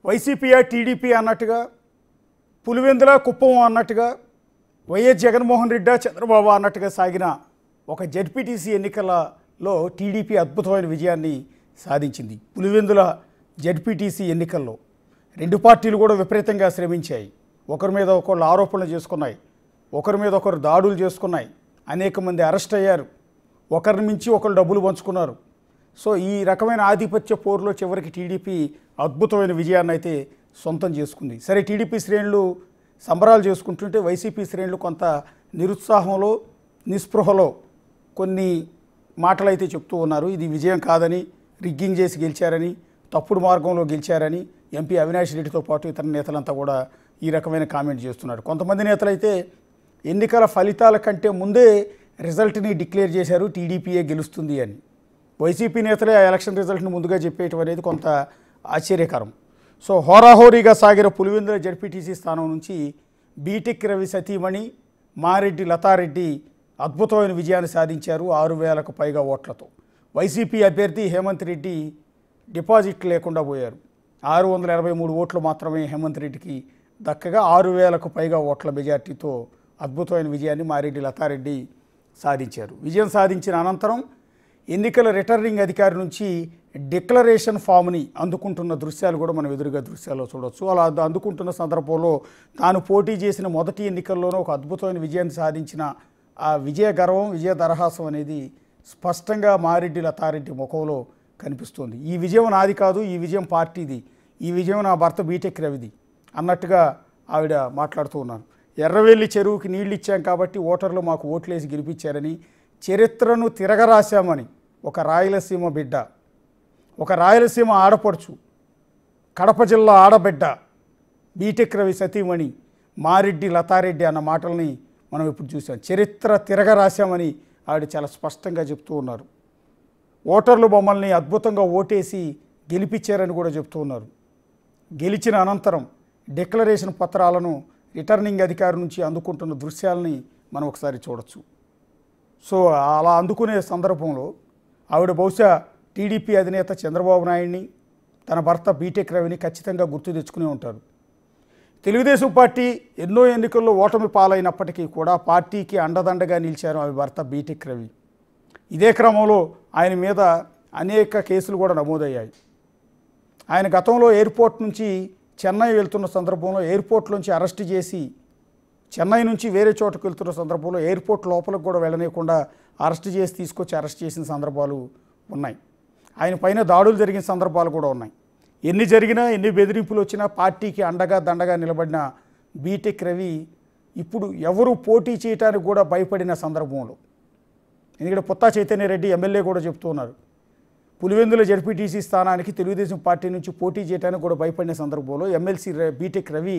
వైసీపీయా TDP అన్నట్టుగా, పులివెందుల కుప్పం అన్నట్టుగా, YS Jaganmohan Reddy Chandrababu అన్నట్టుగా సాగిన ఒక జెడ్పీటీసీ ఎన్నికలలో టీడీపీ అద్భుతమైన విజయాన్ని సాధించింది. పులివెందుల జెడ్పీటీసీ ఎన్నికల్లో రెండు పార్టీలు కూడా విపరీతంగా శ్రమించాయి. ఒకరి మీద ఒకళ్ళు ఆరోపణలు చేసుకున్నాయి, ఒకరి మీద ఒకరు దాడులు చేసుకున్నాయి, అనేక మంది అరెస్ట్ అయ్యారు, ఒకరిని మించి ఒకరు డబ్బులు పంచుకున్నారు. సో ఈ రకమైన ఆధిపత్య పోరులో చివరికి టీడీపీ అద్భుతమైన విజయాన్ని అయితే సొంతం చేసుకుంది. సరే, టీడీపీ శ్రేణులు సంబరాలు చేసుకుంటుంటే వైసీపీ శ్రేణులు కొంత నిరుత్సాహంలో, నిస్పృహలో కొన్ని మాటలు అయితే చెప్తూ ఉన్నారు. ఇది విజయం కాదని, రిగ్గింగ్ చేసి గెలిచారని, తప్పుడు మార్గంలో గెలిచారని ఎంపీ అవినాష్ రెడ్డితో పాటు ఇతర నేతలంతా కూడా ఈ రకమైన కామెంట్ చేస్తున్నారు. కొంతమంది నేతలైతే ఎన్నికల ఫలితాల కంటే ముందే రిజల్ట్ని డిక్లేర్ చేశారు, టీడీపీయే గెలుస్తుంది అని. వైసీపీ నేతలే ఆ ఎలక్షన్ రిజల్ట్ని ముందుగా చెప్పేయటం అనేది కొంత ఆశ్చర్యకరం. సో హోరాహోరీగా సాగిన పులివెందుల జడ్పీటీసీ స్థానం నుంచి బీటెక్ రవి సతీమణి మారెడ్డి లతారెడ్డి అద్భుతమైన విజయాన్ని సాధించారు 6,000కు పైగా ఓట్లతో. వైసీపీ అభ్యర్థి హేమంత్ రెడ్డి డిపాజిట్ లేకుండా పోయారు. 683 ఓట్లు మాత్రమే హేమంత్ రెడ్డికి దక్కగా 6,000కు పైగా ఓట్ల మెజార్టీతో అద్భుతమైన విజయాన్ని మారెడ్డి లతారెడ్డి సాధించారు. విజయం సాధించిన అనంతరం ఎన్నికల రిటర్నింగ్ అధికారి నుంచి డిక్లరేషన్ ఫామ్ని అందుకుంటున్న దృశ్యాలు కూడా మనం ఎదురుగా దృశ్యాల్లో చూడవచ్చు. అలా అందుకుంటున్న సందర్భంలో తాను పోటీ చేసిన మొదటి ఎన్నికల్లోనూ ఒక అద్భుతమైన విజయాన్ని సాధించిన ఆ విజయ గర్వం, విజయ దరహాసం అనేది స్పష్టంగా మారెడ్డి లతారెడ్డి ముఖంలో కనిపిస్తుంది. ఈ విజయం నాది కాదు, ఈ విజయం పార్టీది, ఈ విజయం నా భర్త బీటెక్ రవిది అన్నట్టుగా ఆవిడ మాట్లాడుతూ ఉన్నారు. ఎర్రవెల్లి చెరువుకి నీళ్ళు ఇచ్చాం కాబట్టి ఓటర్లు మాకు ఓట్లేసి గెలిపించారని, చరిత్రను తిరగరాశామని ఒక రాయలసీమ బిడ్డ, ఒక రాయలసీమ ఆడపడుచు, కడప జిల్లా ఆడబిడ్డ బీటెక్ రవి సతీమణి మారెడ్డి లతారెడ్డి అన్న మాటల్ని మనం ఇప్పుడు చూసాం. చరిత్ర తిరగరాశామని ఆవిడ చాలా స్పష్టంగా చెప్తూ ఉన్నారు. ఓటర్లు మమ్మల్ని అద్భుతంగా ఓటేసి గెలిపించారని కూడా చెప్తూ ఉన్నారు. గెలిచిన అనంతరం డిక్లరేషన్ పత్రాలను రిటర్నింగ్ అధికారి నుంచి అందుకుంటున్న దృశ్యాలని మనం ఒకసారి చూడొచ్చు. సో అలా అందుకునే సందర్భంలో ఆవిడ బహుశా టీడీపీ అధినేత చంద్రబాబు నాయుడిని, తన భర్త బీటెక్ రవిని ఖచ్చితంగా గుర్తు తెచ్చుకునే ఉంటారు. తెలుగుదేశం పార్టీ ఎన్నో ఎన్నికల్లో ఓటమి పాలైనప్పటికీ కూడా పార్టీకి అండదండగా నిలిచారు ఆమె భర్త బీటెక్ రవి. ఇదే క్రమంలో ఆయన మీద అనేక కేసులు కూడా నమోదయ్యాయి. ఆయన గతంలో ఎయిర్పోర్ట్ నుంచి చెన్నై వెళ్తున్న సందర్భంలో ఎయిర్పోర్ట్లోంచి అరెస్ట్ చేసి, చెన్నై నుంచి వేరే చోటుకు వెళ్తున్న సందర్భంలో ఎయిర్పోర్ట్ లోపలికి కూడా వెళ్ళనీయకుండా అరెస్ట్ చేసి తీసుకొచ్చి అరెస్ట్ చేసిన సందర్భాలు ఉన్నాయి. ఆయన పైన దాడులు జరిగిన సందర్భాలు కూడా ఉన్నాయి. ఎన్ని జరిగినా, ఎన్ని బెదిరింపులు వచ్చినా పార్టీకి అండగా దండగా నిలబడిన బీటెక్ రవి ఇప్పుడు ఎవరు పోటీ చేయడానికి కూడా భయపడిన సందర్భంలో, ఎందుకంటే పుత్తా చైతన్య రెడ్డి ఎమ్మెల్యే కూడా చెప్తూ ఉన్నారు, పులివెందుల జడ్పీటీసీ స్థానానికి తెలుగుదేశం పార్టీ నుంచి పోటీ చేయడానికి కూడా భయపడిన సందర్భంలో ఎమ్మెల్సీ బీటెక్ రవి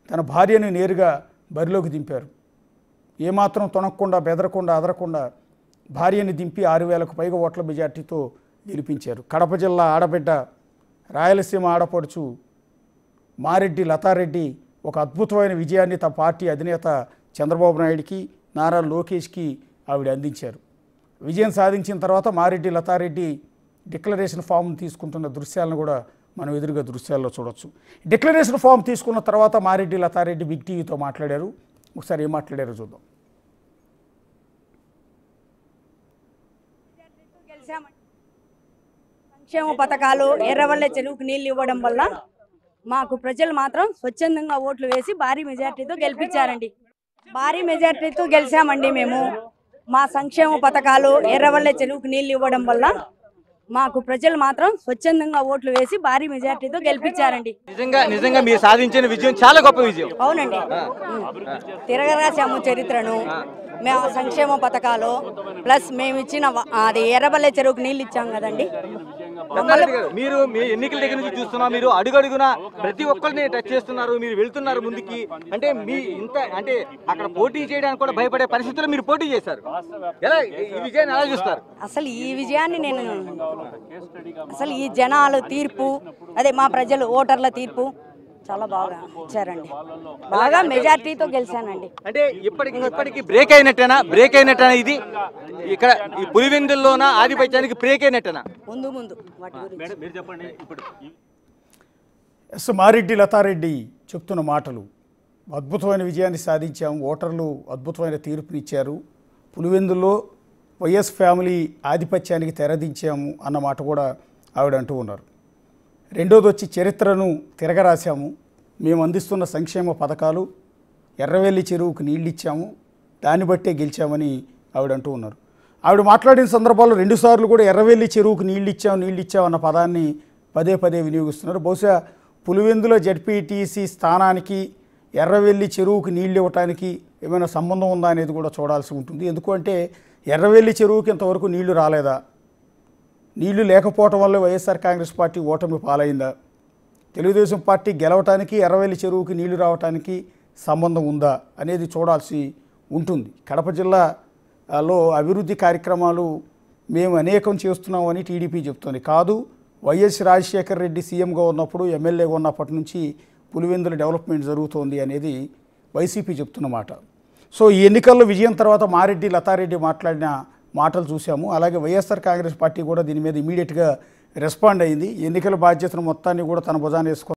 తన భార్యను నేరుగా బరిలోకి దింపారు. ఏమాత్రం తొనక్కుండా, బెదరకుండా, అదరకుండా భార్యని దింపి 6,000కు పైగా ఓట్ల మెజార్టీతో గెలిపించారు. కడప జిల్లా ఆడబిడ్డ, రాయలసీమ ఆడపడుచు మారెడ్డి లతారెడ్డి ఒక అద్భుతమైన విజయాన్ని తమ పార్టీ అధినేత చంద్రబాబు నాయుడికి, నారా లోకేష్కి ఆవిడ అందించారు. విజయం సాధించిన తర్వాత మారెడ్డి లతారెడ్డి డిక్లరేషన్ ఫామ్ తీసుకుంటున్న దృశ్యాలను కూడా మనం ఎదురుగా దృశ్యాల్లో చూడొచ్చు. డిక్లరేషన్ ఫామ్ తీసుకున్న తర్వాత మారెడ్డి లతారెడ్డి బిగ్ టీవీతో మాట్లాడారు. ఒకసారి ఏం మాట్లాడారో చూద్దాం. సంక్షేమ పథకాలు, ఎర్రవల్లె చెరువుకు నీళ్లు ఇవ్వడం వల్ల మాకు ప్రజలు మాత్రం స్వచ్ఛందంగా ఓట్లు వేసి భారీ మెజార్టీతో గెలిపించారండి. భారీ మెజార్టీతో గెలిచామండి మేము. మా సంక్షేమ పథకాలు, ఎర్రవల్లె చెరువుకు నీళ్లు ఇవ్వడం వల్ల మాకు ప్రజలు మాత్రం స్వచ్ఛందంగా ఓట్లు వేసి భారీ మెజార్టీతో గెలిపించారండి. నిజంగా మీరు సాధించిన విజయం చాలా గొప్ప విజయం. అవునండి, తిరగరాశాము చరిత్రను. మేము సంక్షేమ పథకాలు ప్లస్ మేము ఇచ్చిన అది ఎర్రవల్లె చెరువుకు నీళ్ళు ఇచ్చాం కదండి. మీరు మీ ఎన్నికల దగ్గర నుంచి చూస్తున్నా, మీరు అడుగడుగున ప్రతి ఒక్కరిని టచ్ చేస్తున్నారు, మీరు వెళ్తున్నారు ముందుకి. అంటే మీ ఇంత అంటే అక్కడ పోటీ చేయడానికి కూడా భయపడే పరిస్థితుల్లో మీరు పోటీ చేశారు. ఎలా ఈ విజయాన్ని ఎలా చూస్తారు? అసలు ఈ విజయాన్ని నేను అసలు ఈ జనాల తీర్పు, అదే మా ప్రజలు ఓటర్ల తీర్పు చాలా బాగా ఇచ్చారండి. బాగా మెజార్టీతో గెలిచానండి. అంటే ఇప్పటికి బ్రేక్ అయినట్టేనా ఇది ఇక్కడ ఈ పులివెందుల్లోన ఆధిపత్యానికి బ్రేక్ అయినట్టేనా? ముందు వాటి గురించి మీరు చెప్పండి. ఇప్పుడు ఎస్ మారెడ్డి లతారెడ్డి చెప్తున్న మాటలు అద్భుతమైన విజయాన్ని సాధించాము, ఓటర్లు అద్భుతమైన తీర్పునిచ్చారు, పులివెందుల్లో వైఎస్ ఫ్యామిలీ ఆధిపత్యానికి తెరదించాము అన్న మాట కూడా ఆవిడ అంటూ ఉన్నారు. రెండోది వచ్చి చరిత్రను తిరగరాశాము, మేము అందిస్తున్న సంక్షేమ పథకాలు, ఎర్రవెల్లి చెరువుకు నీళ్ళు ఇచ్చాము, దాన్ని బట్టే గెలిచామని ఆవిడ అంటూ ఉన్నారు. ఆవిడ మాట్లాడిన సందర్భాల్లో 2 సార్లు కూడా ఎర్రవెల్లి చెరువుకు నీళ్ళు ఇచ్చాం అన్న పదాన్ని పదే పదే వినియోగిస్తున్నారు. బహుశా పులివెందుల జెడ్పీటీసీ స్థానానికి ఎర్రవెల్లి చెరువుకి నీళ్ళు ఇవ్వటానికి ఏమైనా సంబంధం ఉందా అనేది కూడా చూడాల్సి ఉంటుంది. ఎందుకంటే ఎర్రవెల్లి చెరువుకి ఇంతవరకు నీళ్లు రాలేదా, నీళ్లు లేకపోవటం వల్ల వైఎస్ఆర్ కాంగ్రెస్ పార్టీ ఓటమి పాలైందా, తెలుగుదేశం పార్టీ గెలవటానికి ఎర్రవెల్లి చెరువుకి నీళ్లు రావటానికి సంబంధం ఉందా అనేది చూడాల్సి ఉంటుంది. కడప జిల్లాలో అభివృద్ధి కార్యక్రమాలు మేము అనేకం చేస్తున్నామని టీడీపీ చెప్తుంది. కాదు, వైఎస్ రాజశేఖర రెడ్డి సీఎంగా ఉన్నప్పుడు, ఎమ్మెల్యేగా ఉన్నప్పటి నుంచి పులివెందుల డెవలప్మెంట్ జరుగుతోంది అనేది వైసీపీ చెప్తున్నమాట. సో ఈ ఎన్నికల్లో విజయం తర్వాత మారెడ్డి లతారెడ్డి మాట్లాడిన మాటలు చూసాము. అలాగే వైఎస్ఆర్ కాంగ్రెస్ పార్టీ కూడా దీని మీద ఇమీడియట్గా రెస్పాండ్ అయింది. ఎన్నికల బాధ్యతను మొత్తాన్ని కూడా తన భుజాన వేసుకొని